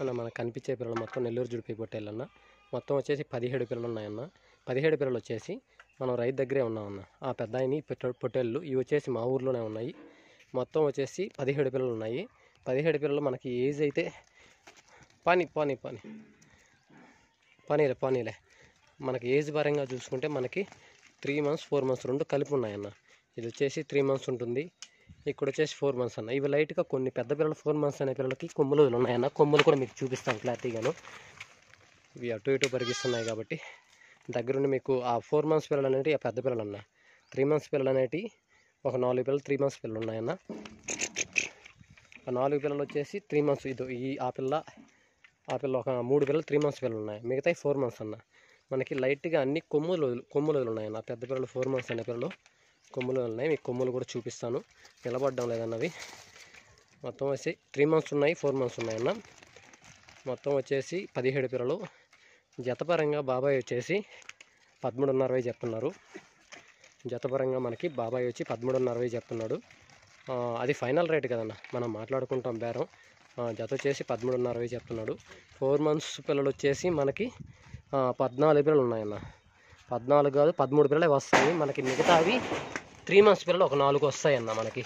అన్న మనకు కనిపించే పిల్లలు మొత్తం నెల్లూరు జుడిపి పొట్టేళ్ళన్న. మొత్తం వచ్చేసి 17 పిల్లలు ఉన్నాయన్న. 17 పిల్లలు వచ్చేసి మనం రైతు దగ్గరే ఉన్నామన్న. ఆ పెద్ద ఆయని పొట్టేళ్ళు ఇవి వచ్చేసి మా ఊర్లోనే ఉన్నాయి. మొత్తం వచ్చేసి 17 పిల్లలు ఉన్నాయి. 17 పిల్లలు మనకి ఏజ్ అయితే పానీలే మనకి ఏజ్ పరంగా చూసుకుంటే మనకి 3 months 4 months రెండు కలిపి ఉన్నాయన్న. ఇది వచ్చేసి 3 months ఉంటుంది, ఇక్కడ వచ్చేసి 4 months అన్న. ఇవి లైట్గా కొన్ని పెద్ద పిల్లలు 4 months అనే పిల్లలకి కొమ్ములు ఉన్నాయన్న. కొమ్ములు కూడా మీకు చూపిస్తాను క్లారిటీగాను. ఇవి అటు ఇటు పరిగిస్తున్నాయి కాబట్టి దగ్గరుండి మీకు ఆ 4 months పిల్లలు అనేవి ఆ పెద్ద పిల్లలు అన్న. 3 months పిల్లలు అనేవి ఒక 4 పిల్లలు 3 months పిల్లలు ఉన్నాయన్న. ఆ 4 పిల్లలు వచ్చేసి 3 months ఆ పిల్ల ఒక 3 పిల్లలు 3 months పిల్లలు ఉన్నాయి, మిగతాయి 4 months అన్న. మనకి లైట్గా అన్ని కొమ్ములు ఉన్నాయన్న. పెద్ద పిల్లలు 4 months అనే పిల్లలు కొమ్ములు ఉన్నాయి, మీకు కొమ్ములు కూడా చూపిస్తాను. నిలబడడం లేదన్నవి మొత్తం వచ్చి 3 months ఉన్నాయి 4 months ఉన్నాయన్న. మొత్తం వచ్చేసి 17 పిల్లలు. జతపరంగా బాబాయ్ వచ్చేసి 13.5 చెప్తున్నారు. జతపరంగా మనకి బాబాయ్ వచ్చి 13.5 చెప్తున్నాడు. అది ఫైనల్ రేట్ కదన్న, మనం మాట్లాడుకుంటాం బేరం. జత వచ్చేసి 13.5 చెప్తున్నాడు. 4 months పిల్లలు వచ్చేసి మనకి 14 పిల్లలు ఉన్నాయన్న. 14 కాదు 13 పిల్లలే వస్తాయి మనకి. మిగతావి 3 months పిల్లలు ఒక 4 వస్తాయన్న. మనకి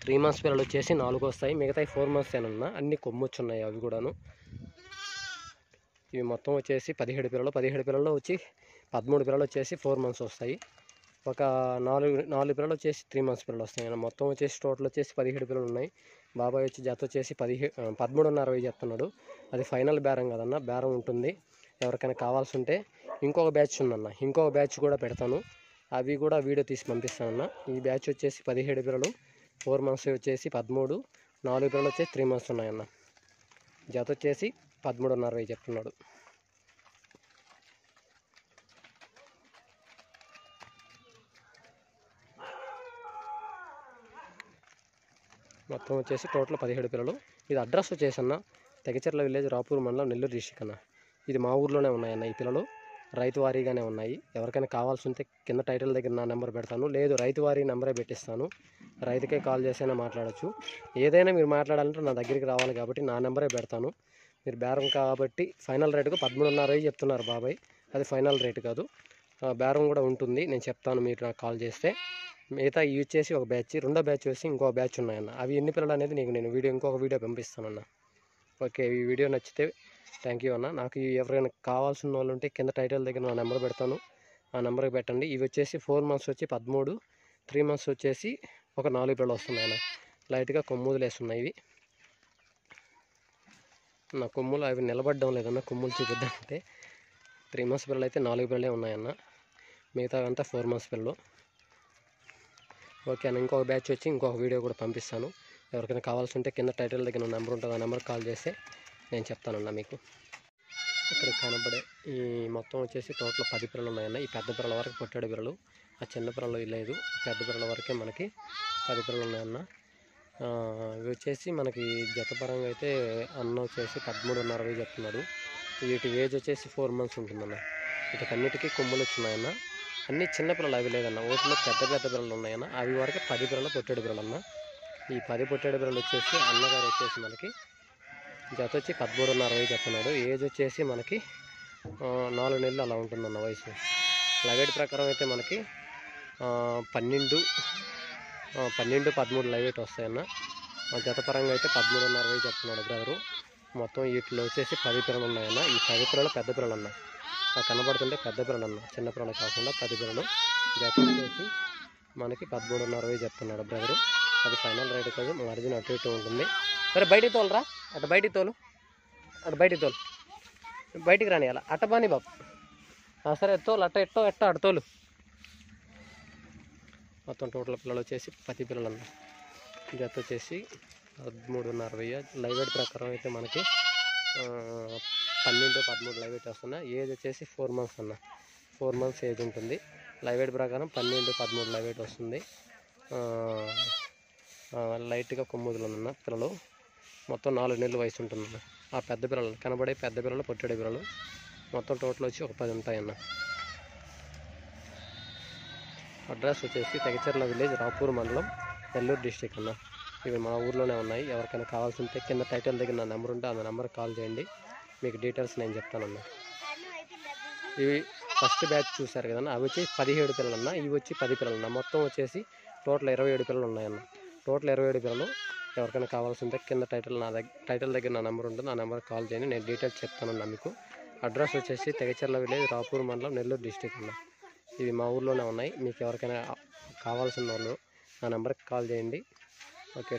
3 months పిల్లలు వచ్చేసి 4 వస్తాయి, మిగతాయి 4 months ఏనన్నా. అన్ని కొమ్మొచ్చున్నాయి అవి కూడాను. ఇవి మొత్తం వచ్చేసి 17 పిల్లలు వచ్చి 13 పిల్లలు వచ్చేసి 4 months వస్తాయి. ఒక 4 పిల్లలు వచ్చేసి 3 months పిల్లలు వస్తాయి. మొత్తం వచ్చేసి టోటల్ వచ్చేసి 17 పిల్లలు ఉన్నాయి. బాబాయ్ వచ్చి జత వచ్చేసి 13.5 చెప్తున్నాడు. అది ఫైనల్ బేరం కదన్న, బేరం ఉంటుంది. ఎవరికైనా కావాల్సి ఉంటే ఇంకొక బ్యాచ్ ఉందన్న, ఇంకొక బ్యాచ్ కూడా పెడతాను. అవి కూడా వీడియో తీసి పంపిస్తానన్న. ఈ బ్యాచ్ వచ్చేసి 17 పిల్లలు 4 months వచ్చేసి 13, 4 పిల్లలు వచ్చేసి 3 months ఉన్నాయన్న. జత వచ్చేసి 13.5 చెప్తున్నాడు. మొత్తం వచ్చేసి టోటల్ 17 పిల్లలు. ఇది అడ్రస్ వచ్చేసి అన్న తెగచెర్ల విలేజ్, రాపూర్ మండలం, నెల్లూరు డిస్ట్రిక్ట్ అన్న. ఇది మా ఊర్లోనే ఉన్నాయన్న. ఈ పిల్లలు రైతు వారీగానే ఉన్నాయి. ఎవరికైనా కావాల్సి ఉంటే కింద టైటిల్ దగ్గర నా నెంబర్ పెడతాను, లేదు రైతు వారీ నెంబరే పెట్టిస్తాను. రైతుకే కాల్ చేసైనా మాట్లాడచ్చు. ఏదైనా మీరు మాట్లాడాలంటే నా దగ్గరికి రావాలి కాబట్టి నా నెంబరే పెడతాను. మీరు బేరం కాబట్టి ఫైనల్ రేటుకు 13.5 చెప్తున్నారు బాబాయ్. అది ఫైనల్ రేటు కాదు, బేరం కూడా ఉంటుంది. నేను చెప్తాను మీరు నాకు కాల్ చేస్తే. మిగతా ఇవి వచ్చేసి ఒక బ్యాచ్, రెండో బ్యాచ్ వచ్చి ఇంకో బ్యాచ్ ఉన్నాయన్న. అవి ఎన్ని పిల్లలు అనేది నీకు నేను ఇంకొక వీడియో పంపిస్తానన్న. ఓకే, ఈ వీడియో నచ్చితే థ్యాంక్ యూ అన్న. నాకు ఎవరైనా కావాల్సిన వాళ్ళు ఉంటే కింద టైటిల్ దగ్గర నా నెంబర్ పెడతాను, ఆ నెంబర్కి పెట్టండి. ఇవి వచ్చేసి 4 months వచ్చి 13, 3 months వచ్చేసి ఒక 4 పిల్లలు వస్తున్నాయన్న. లైట్గా కొమ్ముదులు వేస్తున్నాయి ఇవి. నా కొమ్ములు అవి నిలబడడం లేదన్న, కొమ్ములు చూపిద్దామంటే. 3 months పిల్లలు అయితే 4 పిల్లలే ఉన్నాయన్న, మిగతా అంతా 4 months పిల్లలు. ఓకే అన్న, ఇంకొక బ్యాచ్ వచ్చి ఇంకొక వీడియో కూడా పంపిస్తాను. ఎవరికైనా కావాల్సి ఉంటే కింద టైటిల్ దగ్గర నెంబర్ ఉంటుంది, ఆ నెంబర్కి కాల్ చేస్తే నేను చెప్తానన్న మీకు. ఇక్కడ కనబడే ఈ మొత్తం వచ్చేసి టోటల్ 10 పిల్లలు ఉన్నాయన్న. ఈ పెద్ద పిల్లల వరకు పొట్టాడు పిల్లలు, ఆ చిన్న పిల్లలు లేదు. పెద్ద పిల్లల వరకే మనకి 10 పిల్లలు ఉన్నాయన్న. ఇవి వచ్చేసి మనకి జతపరంగా అయితే అన్న వచ్చేసి 13.5 చెప్తున్నాడు. వీటి ఏజ్ వచ్చేసి 4 months ఉంటుందన్న. వీటికన్నిటికీ కొమ్ములు వచ్చినాయన్న. అన్నీ చిన్నపిల్లలు అవి లేదన్న, ఓట్లో పెద్ద పిల్లలు ఉన్నాయన్న. అవి వరకు 10 పిల్లలు పొట్టేడు పిల్లలు అన్న. ఈ 10 పొట్టేడు పిల్లలు వచ్చేసి అన్నగారు వచ్చేసి మనకి జత వచ్చి 13.5 చెప్తున్నాడు. ఏజ్ వచ్చేసి మనకి 4 నెలలు అలా ఉంటుందన్న వయసు. లైవేట్ ప్రకారం అయితే మనకి 12, 13 లైవేట్ వస్తాయన్న. జతపరంగా అయితే 13.5 చెప్తున్నాడు బ్రదరు. మొత్తం వీటిలో వచ్చేసి 10 పిల్లలు ఉన్నాయన్న. ఈ 10 పిల్లలు పెద్ద పిల్లలు అన్న, కనబడుతుంటే పెద్ద పిల్లలు అన్న, చిన్న పిల్లలు కాకుండా 10 పిల్లలు. జత వచ్చేసి మనకి 13.5 చెప్తున్నాడు బ్రదరు. అది ఫైనల్ రేట్ కాదు, మార్జిన్ అటు ఇటు ఉంటుంది. సరే బయటికి తోలురా, అటు బయటికి తోలు, బయటికి రాని అలా అట్ట బాని బాబు. సరే తోలు, ఎట్టో అటు తోలు. మొత్తం టోటల్ పిల్లలు వచ్చేసి 10 పిల్లలు అన్న. జత వచ్చేసి 13.5. లైవేట్ ప్రకారం అయితే మనకి 12, 13 లైవేట్ వస్తున్నాయి. ఏజ్ వచ్చేసి 4 months అన్న, 4 months ఏజ్ ఉంటుంది. లైవేట్ ప్రకారం 12, 13 లైవేట్ వస్తుంది. లైట్గా కొమ్ముదులు ఉన్న పిల్లలు. మొత్తం 4 నెలలు వయసు ఉంటుందన్న. ఆ పెద్ద పిల్లలు కనబడే పెద్ద పిల్లలు పొట్టేడు పిల్లలు మొత్తం టోటల్ వచ్చి ఒక 10 ఉంటాయన్న. అడ్రస్ వచ్చేసి తెగచెర్ల విలేజ్, రాపూర్ మండలం, నెల్లూరు డిస్ట్రిక్ట్ అన్న. ఇవి మా ఊర్లోనే ఉన్నాయి. ఎవరికైనా కావాల్సి ఉంటే కింద టైటిల్ దగ్గర నా నెంబర్ ఉంటే ఆ నెంబర్కి కాల్ చేయండి, మీకు డీటెయిల్స్ నేను చెప్తానన్నా. ఇవి ఫస్ట్ బ్యాచ్ చూశారు కదన్నా, అవి వచ్చి 17 పిల్లలన్నా, ఇవి వచ్చి 10 పిల్లలన్నా. మొత్తం వచ్చేసి టోటల్ 27 పిల్లలు ఉన్నాయన్న. టోటల్ 27 పిల్లలు. ఎవరికైనా కావాల్సి ఉంటే కింద టైటిల్ దగ్గర నా నెంబర్ ఉంటుంది, ఆ నెంబర్కి కాల్ చేయండి, నేను డీటెయిల్స్ చెప్తానన్నా మీకు. అడ్రస్ వచ్చేసి తెగచెర్ల విలేజ్, రాపూర్ మండలం, నెల్లూరు డిస్టిక్ అన్న. ఇవి మా ఊర్లోనే ఉన్నాయి. మీకు ఎవరికైనా కావాల్సిన వాళ్ళు నా నెంబర్కి కాల్ చేయండి. ఓకే.